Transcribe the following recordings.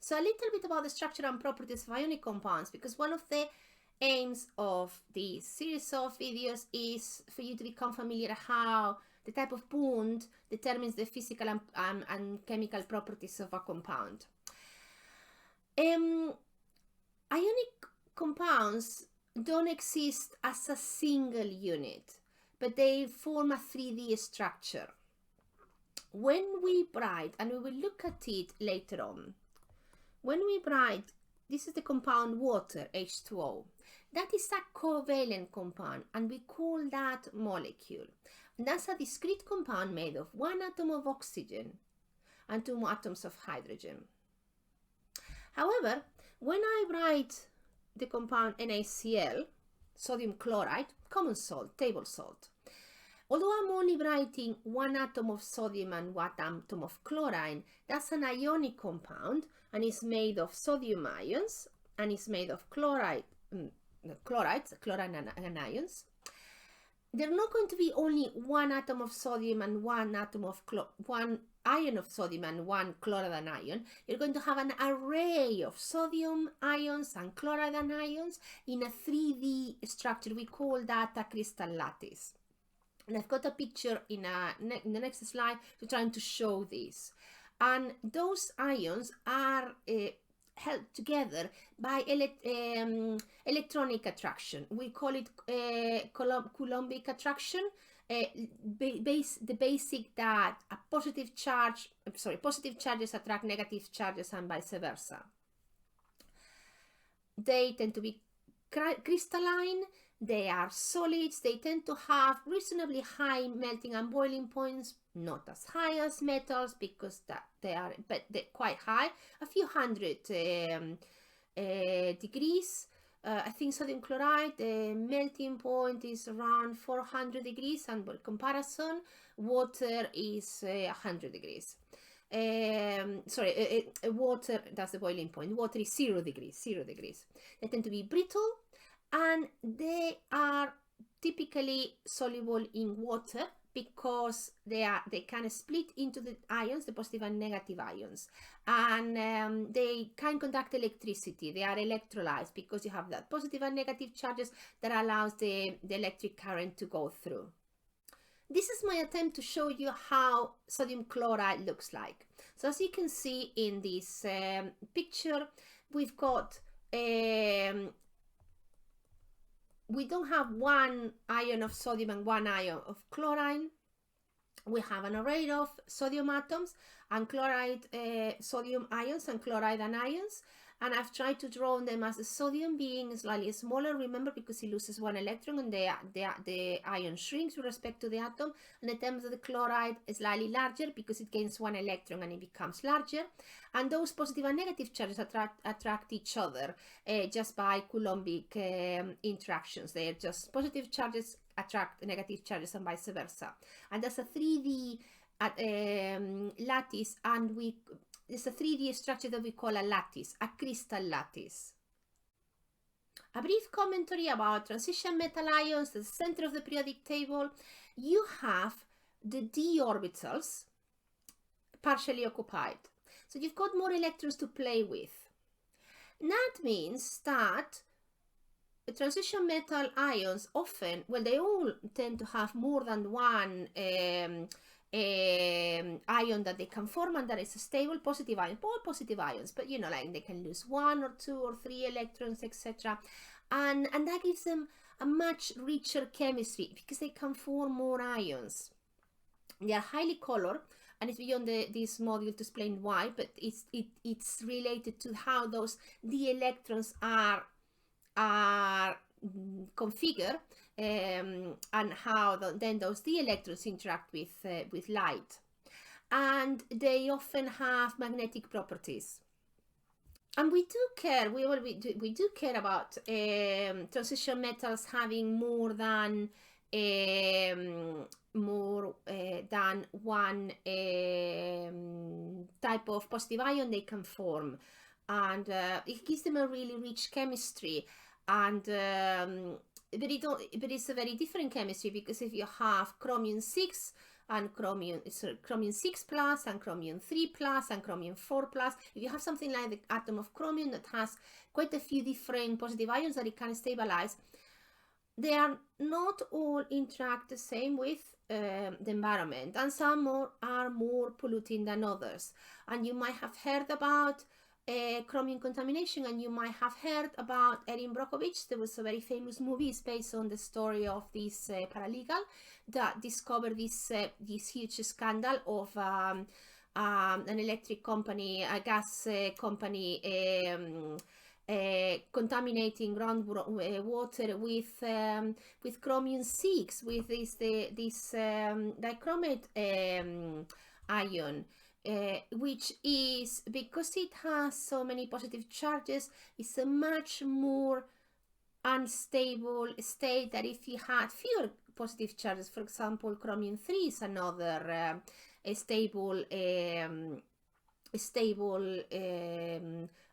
So a little bit about the structure and properties of ionic compounds, because one of the aims of this series of videos is for you to become familiar how the type of bond determines the physical and chemical properties of a compound. Ionic compounds don't exist as a single unit, but they form a 3D structure. When we write, and we will look at it later on, when we write, this is the compound water, H2O. That is a covalent compound, and we call that molecule. And that's a discrete compound made of one atom of oxygen and two atoms of hydrogen. However, when I write the compound NaCl, sodium chloride, common salt, table salt, although I'm only writing one atom of sodium and one atom of chlorine, that's an ionic compound, and it's made of sodium ions, and it's made of chloride and ions. There's not going to be only one atom of sodium and one ion of sodium and one chloride ion. You're going to have an array of sodium ions and chloride ions in a 3D structure. We call that a crystal lattice. And I've got a picture in the next slide to try to show this. And those ions are held together by electronic attraction. We call it Coulombic attraction. The basic that a positive charges attract negative charges and vice versa. They tend to be crystalline. They are solids. They tend to have reasonably high melting and boiling points, not as high as metals because they're quite high, a few hundred degrees. I think sodium chloride, the melting point is around 400 degrees, and by comparison, water is 100 degrees. Water, that's the boiling point. Water is 0 degrees. They tend to be brittle, and they are typically soluble in water because they can split into the ions, the positive and negative ions, and they can conduct electricity. They are electrolytes because you have that positive and negative charges that allows the electric current to go through. This is my attempt to show you how sodium chloride looks like. So as you can see in this picture, we've got we don't have one ion of sodium and one ion of chlorine. We have an array of sodium atoms and chloride, sodium ions and chloride ions. And I've tried to draw them as the sodium being slightly smaller, remember, because it loses one electron and the ion shrinks with respect to the atom. And in terms of the chloride, is slightly larger because it gains one electron and it becomes larger. And those positive and negative charges attract each other just by Coulombic interactions. They're just positive charges attract negative charges and vice versa. And that's a 3D lattice, and it's a 3D structure that we call a lattice, a crystal lattice. A brief commentary about transition metal ions, the center of the periodic table. You have the d orbitals partially occupied. So you've got more electrons to play with. That means that the transition metal ions often, well, they all tend to have more than one ion that they can form, and that is a stable positive ion, all positive ions, but you know, like they can lose 1 or 2 or 3 electrons, etc. And that gives them a much richer chemistry because they can form more ions. They are highly colored, and it's beyond this module to explain why, but it's related to how those d electrons are configured, and how then those d electrons interact with light, and they often have magnetic properties. And we do care. We do care about transition metals having more than one type of positive ion they can form, and it gives them a really rich chemistry. And but it's a very different chemistry, because if you have chromium 6 and chromium 6 plus and chromium 3 plus and chromium 4 plus. If you have something like the atom of chromium that has quite a few different positive ions that it can stabilize, they are not all interact the same with the environment, and some are more polluting than others. And you might have heard about chromium contamination, and you might have heard about Erin Brockovich. There was a very famous movie based on the story of this paralegal that discovered this huge scandal of an electric company, a gas company, contaminating groundwater with chromium 6, with this dichromate ion, which is, because it has so many positive charges, it's a much more unstable state that if you had fewer positive charges. For example, chromium 3 is another stable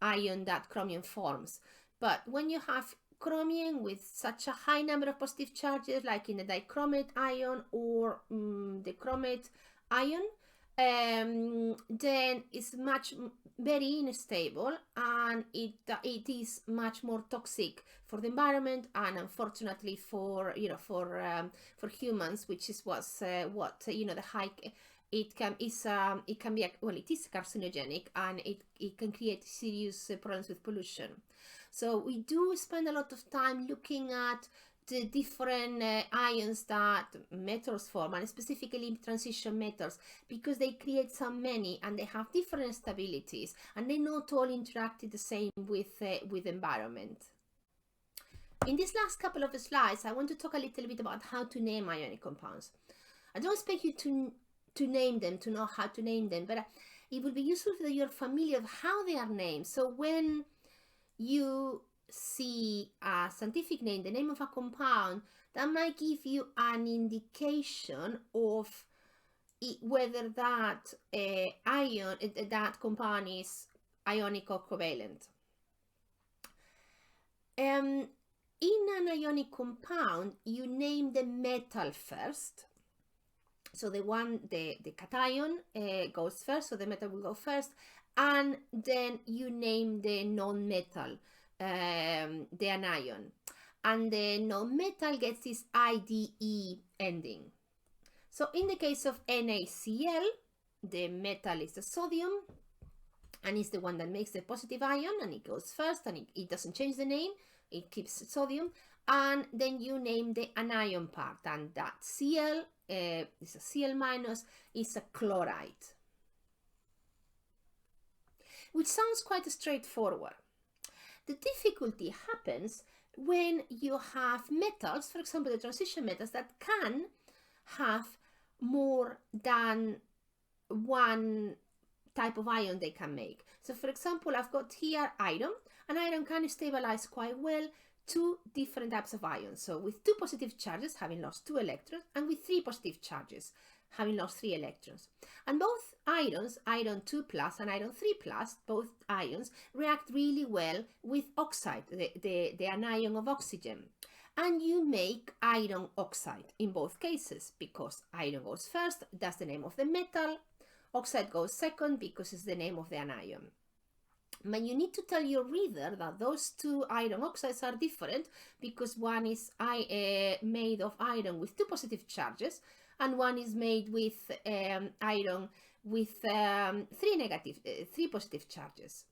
ion that chromium forms. But when you have chromium with such a high number of positive charges, like in the dichromate ion or the chromate ion, then it's very unstable, and it is much more toxic for the environment, and unfortunately for for humans, which is what the high. It is carcinogenic, and it can create serious problems with pollution. So we do spend a lot of time looking at the different ions that metals form, and specifically transition metals, because they create so many and they have different stabilities, and they not all interact the same with environment. In these last couple of slides, I want to talk a little bit about how to name ionic compounds. I don't expect you to name them, to know how to name them, but it will be useful that you're familiar with how they are named. So when you see a scientific name, the name of a compound, that might give you an indication of whether that that compound is ionic or covalent. In an ionic compound, you name the metal first. So the cation goes first, so the metal will go first, and then you name the non-metal, the anion, and the non-metal gets this IDE ending. So in the case of NaCl, the metal is the sodium, and it's the one that makes the positive ion, and it goes first, and it doesn't change the name, it keeps sodium, and then you name the anion part, and that Cl is a Cl minus, is a chloride, which sounds quite straightforward. The difficulty happens when you have metals, for example the transition metals, that can have more than one type of ion they can make. So for example, I've got here iron, and iron can stabilize quite well two different types of ions. So with 2 positive charges, having lost 2 electrons, and with 3 positive charges, having lost 3 electrons. And both ions, iron 2 plus and iron 3 plus, both ions react really well with oxide, the anion of oxygen. And you make iron oxide in both cases, because iron goes first, that's the name of the metal, oxide goes second because it's the name of the anion. But you need to tell your reader that those 2 iron oxides are different, because one is made of iron with 2 positive charges, and one is made with iron with 3 positive charges.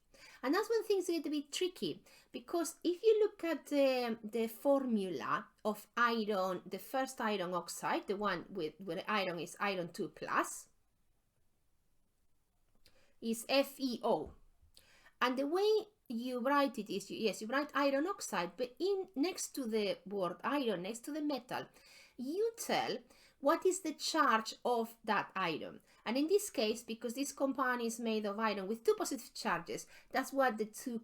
And that's when things get a bit tricky, because if you look at the formula of iron, the first iron oxide, the one where iron is iron 2 plus, is FeO. And the way you write it is, yes, you write iron oxide, but next to the word iron, next to the metal, you tell what is the charge of that iron. And in this case, because this compound is made of iron with 2 positive charges, that's what the 2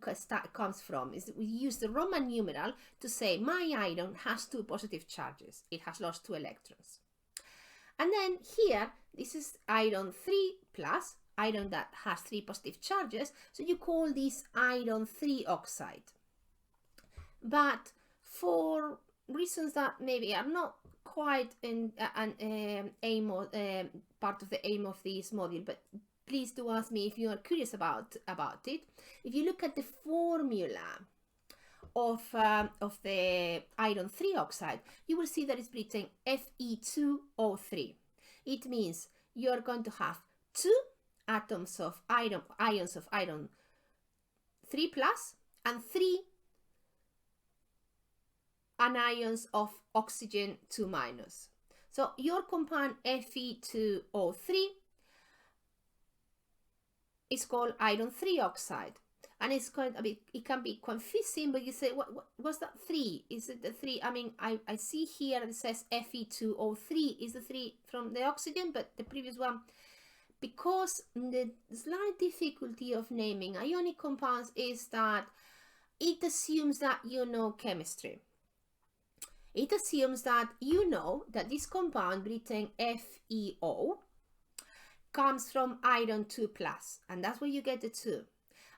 comes from. Is we use the Roman numeral to say my iron has 2 positive charges. It has lost 2 electrons. And then here, this is iron 3 plus, iron that has 3 positive charges, so you call this iron 3 oxide. But for reasons that maybe are not quite in an aim or part of the aim of this module, but please do ask me if you are curious about it. If you look at the formula of the iron 3 oxide, you will see that it's written Fe2O3. It means you're going to have 2 atoms of ions of iron 3 plus and 3 anions of oxygen 2 minus. So your compound Fe2O3 is called iron 3 oxide, and it's quite a bit, it can be confusing, but you say, what's that 3? Is it the 3? I mean, I see here it says Fe2O3 is the 3 from the oxygen, but the previous one, because the slight difficulty of naming ionic compounds is that it assumes that you know chemistry. It assumes that you know that this compound written FeO comes from iron 2 plus, and that's where you get the 2.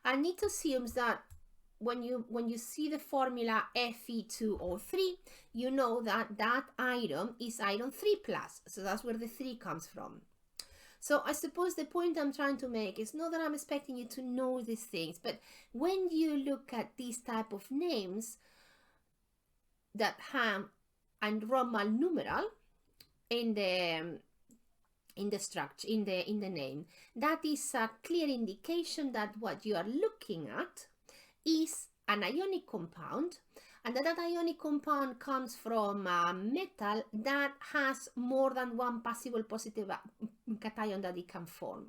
And it assumes that when you see the formula Fe2O3, you know that that iron is iron 3 plus, so that's where the 3 comes from. So I suppose the point I'm trying to make is not that I'm expecting you to know these things, but when you look at these type of names that have a Roman numeral in the structure, in the name, that is a clear indication that what you are looking at is an ionic compound, and that ionic compound comes from a metal that has more than one possible positive cation that it can form.